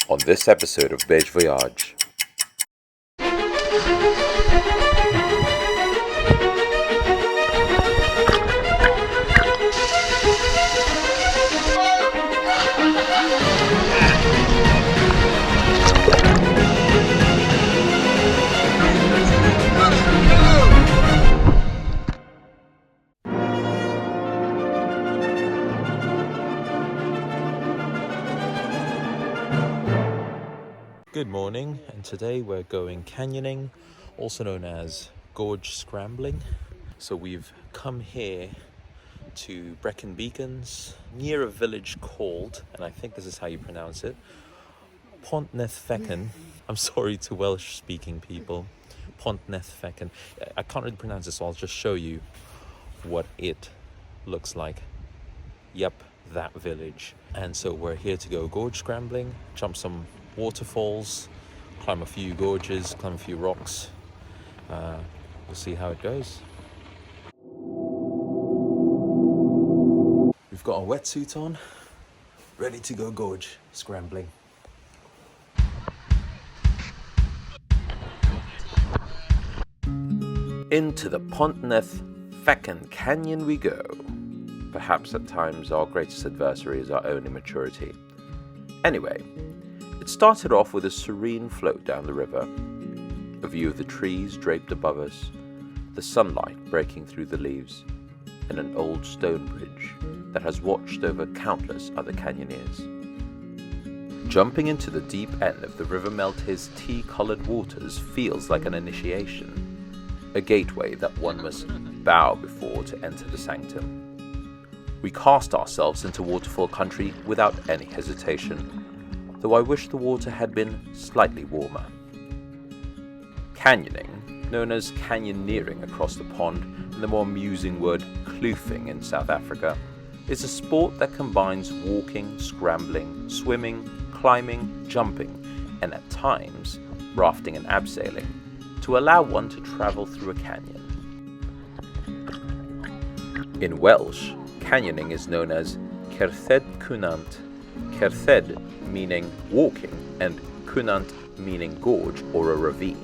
on this episode of Beige Voyage. Good morning, and today we're going canyoning, also known as Gorge Scrambling. So we've come here to Brecon Beacons, near a village called, and I think this is how you pronounce it, Plunge. I'm sorry to Welsh speaking people. Plunge. I can't really pronounce this, so I'll just show you what it looks like. Yep, that village. And so we're here to go gorge scrambling, jump some waterfalls, climb a few gorges, climb a few rocks. We'll see how it goes. We've got our wetsuit on, ready to go gorge scrambling. Into the Plunge Canyon we go. Perhaps at times our greatest adversary is our own immaturity. Anyway, it started off with a serene float down the river, a view of the trees draped above us, the sunlight breaking through the leaves, and an old stone bridge that has watched over countless other canyoneers. Jumping into the deep end of the River Melte's tea-coloured waters feels like an initiation, a gateway that one must bow before to enter the sanctum. We cast ourselves into Waterfall Country without any hesitation, though I wish the water had been slightly warmer. Canyoning, known as canyoneering across the pond and the more amusing word kloofing in South Africa, is a sport that combines walking, scrambling, swimming, climbing, jumping, and at times rafting and abseiling to allow one to travel through a canyon. In Welsh, canyoning is known as ceunant. Cerdded meaning walking and ceunant meaning gorge or a ravine,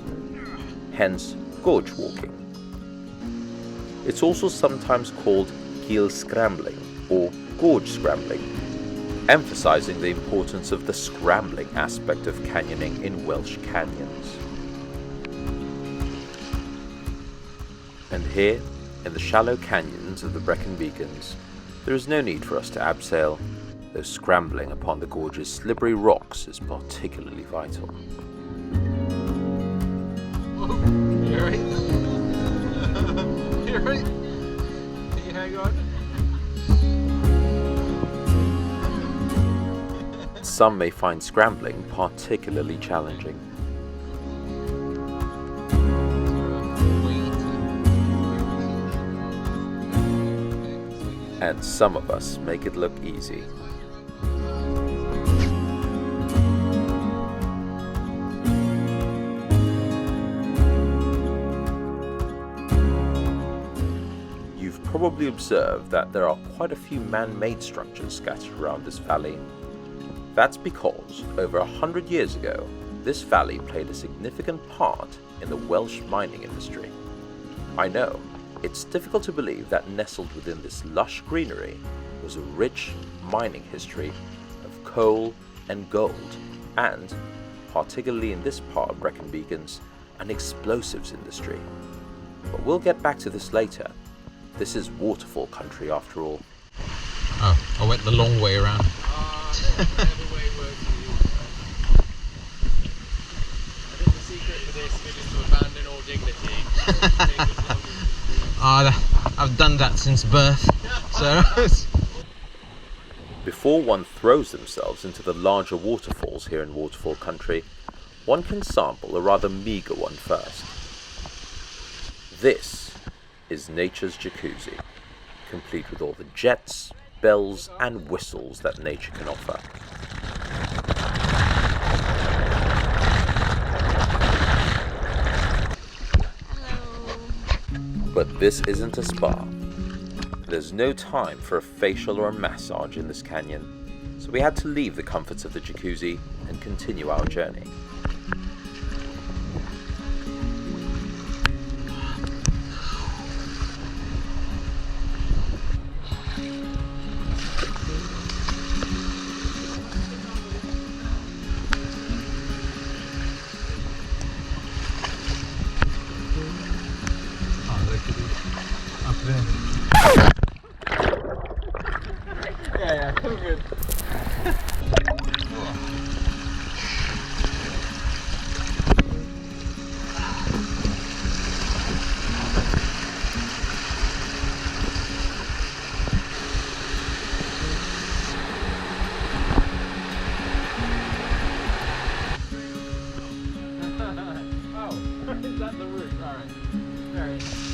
hence gorge walking. It's also sometimes called scrambling or gorge scrambling, emphasizing the importance of the scrambling aspect of canyoning in Welsh canyons. And here, in the shallow canyons of the Brecon Beacons, there is no need for us to abseil, though scrambling upon the gorge's slippery rocks is particularly vital. You alright? You alright? Can you hang on? Some may find scrambling particularly challenging. And some of us make it look easy. You've probably observed that there are quite a few man-made structures scattered around this valley. That's because over 100 years ago, this valley played a significant part in the Welsh mining industry. I know, it's difficult to believe that nestled within this lush greenery was a rich mining history of coal and gold, and, particularly in this part of Brecon Beacons, an explosives industry. But we'll get back to this later. This is Waterfall Country after all. Oh, I went the long way around. Whatever way works for you. I think the secret for this is to abandon all dignity. I've done that since birth. So Before one throws themselves into the larger waterfalls here in Waterfall Country, one can sample a rather meagre one first. This is nature's jacuzzi, complete with all the jets, bells and whistles that nature can offer. But this isn't a spa. There's no time for a facial or a massage in this canyon, so we had to leave the comforts of the jacuzzi and continue our journey. Yeah, all good. Oh, is that the route? Alright. Very nice.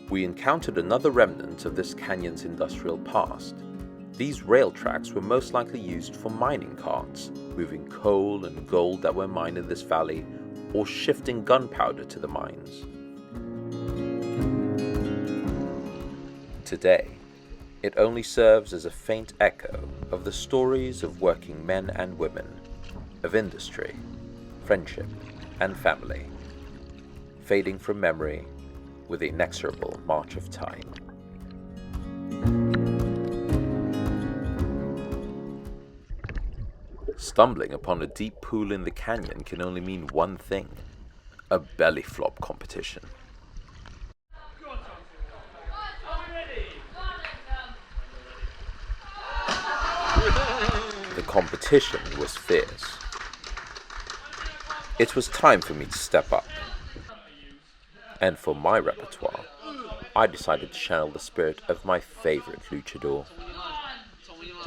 We encountered another remnant of this canyon's industrial past. These rail tracks were most likely used for mining carts, moving coal and gold that were mined in this valley, or shifting gunpowder to the mines. Today, it only serves as a faint echo of the stories of working men and women, of industry, friendship, and family, fading from memory with the inexorable march of time. Stumbling upon a deep pool in the canyon can only mean one thing: a BellyFlop competition. The competition was fierce. It was time for me to step up. And for my repertoire, I decided to channel the spirit of my favorite luchador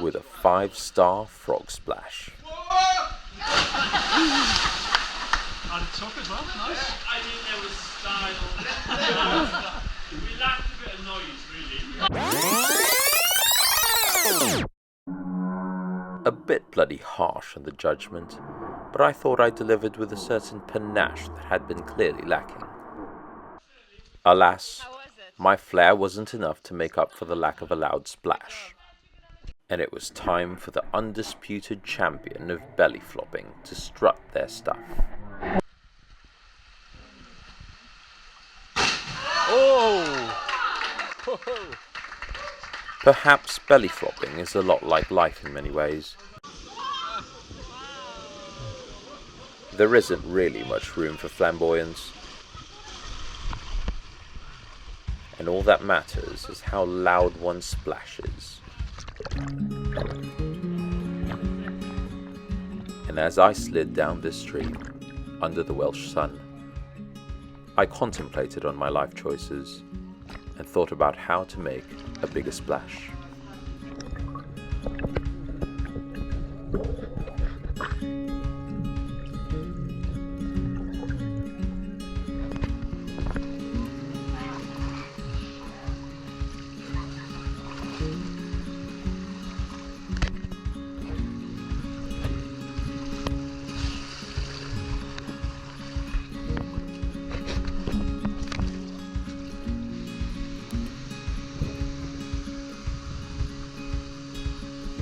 with a 5-star frog splash. On top as well, nice. I think there was style. We lacked a bit of noise, really. A bit bloody harsh on the judgment, but I thought I delivered with a certain panache that had been clearly lacking. Alas, my flair wasn't enough to make up for the lack of a loud splash, and it was time for the undisputed champion of belly flopping to strut their stuff. Oh! Perhaps belly flopping is a lot like life in many ways. There isn't really much room for flamboyance, and all that matters is how loud one splashes. And as I slid down this stream, under the Welsh sun, I contemplated on my life choices and thought about how to make a bigger splash.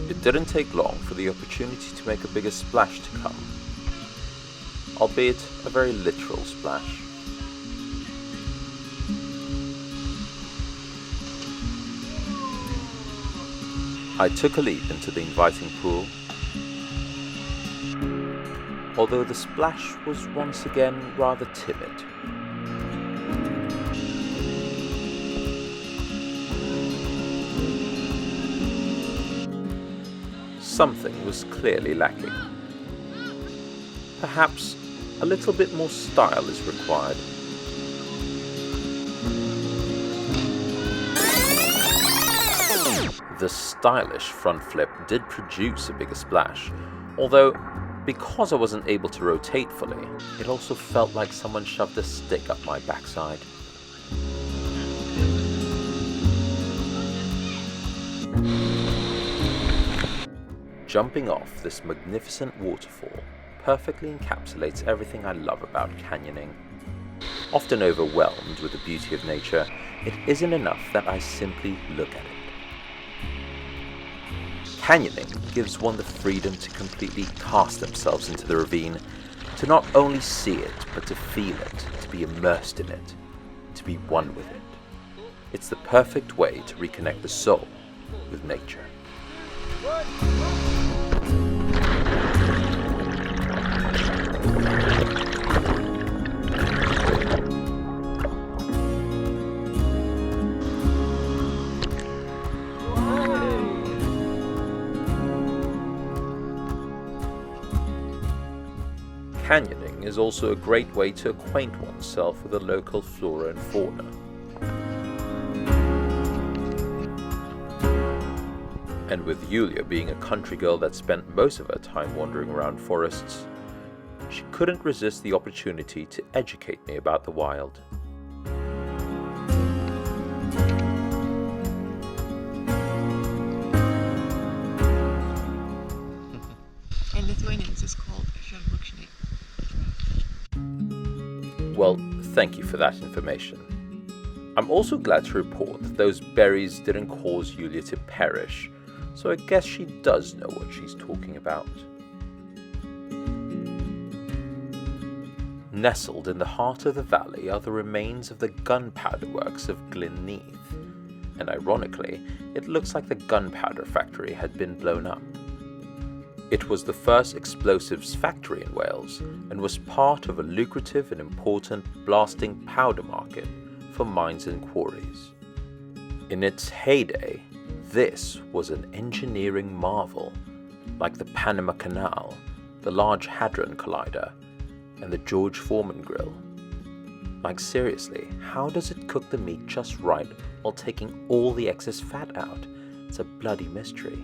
It didn't take long for the opportunity to make a bigger splash to come, albeit a very literal splash. I took a leap into the inviting pool, although the splash was once again rather timid. Something was clearly lacking. Perhaps a little bit more style is required. The stylish front flip did produce a bigger splash, although because I wasn't able to rotate fully, it also felt like someone shoved a stick up my backside. Jumping off this magnificent waterfall perfectly encapsulates everything I love about canyoning. Often overwhelmed with the beauty of nature, it isn't enough that I simply look at it. Canyoning gives one the freedom to completely cast themselves into the ravine, to not only see it, but to feel it, to be immersed in it, to be one with it. It's the perfect way to reconnect the soul with nature. Canyoning is also a great way to acquaint oneself with the local flora and fauna. And with Yulia being a country girl that spent most of her time wandering around forests, she couldn't resist the opportunity to educate me about the wild. In Lithuanian, this is called headfirst. Well, thank you for that information. I'm also glad to report that those berries didn't cause Yulia to perish, so I guess she does know what she's talking about. Nestled in the heart of the valley are the remains of the Gunpowder Works of Glyn-Neath, and ironically, it looks like the gunpowder factory had been blown up. It was the first explosives factory in Wales and was part of a lucrative and important blasting powder market for mines and quarries. In its heyday, this was an engineering marvel, like the Panama Canal, the Large Hadron Collider, and the George Foreman grill. Like seriously, how does it cook the meat just right while taking all the excess fat out? It's a bloody mystery.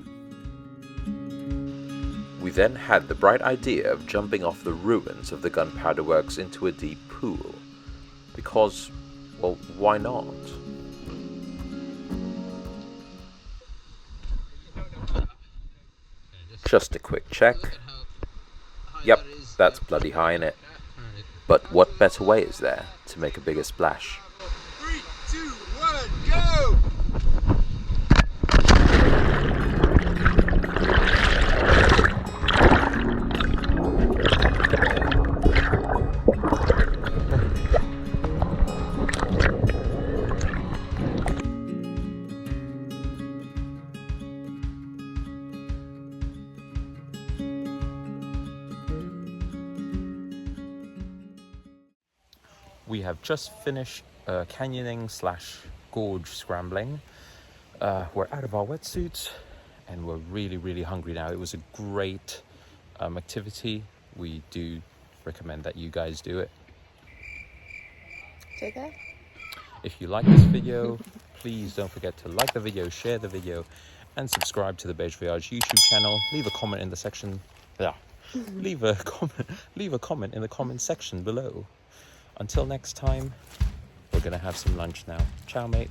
We then had the bright idea of jumping off the ruins of the Gunpowder Works into a deep pool. Because, well, why not? Just a quick check. Yep, that's bloody high in it. But what better way is there to make a bigger splash? 3, 2, 1, go! We have just finished canyoning / gorge scrambling. We're out of our wetsuits and we're really hungry now. It was a great activity. We do recommend that you guys do it. Take care. If you like this video, please don't forget to like the video, share the video, and subscribe to the Beige Voyage YouTube channel. Leave a comment in the section. Leave a comment in the comment section below. Until next time, we're gonna have some lunch now. Ciao, mate.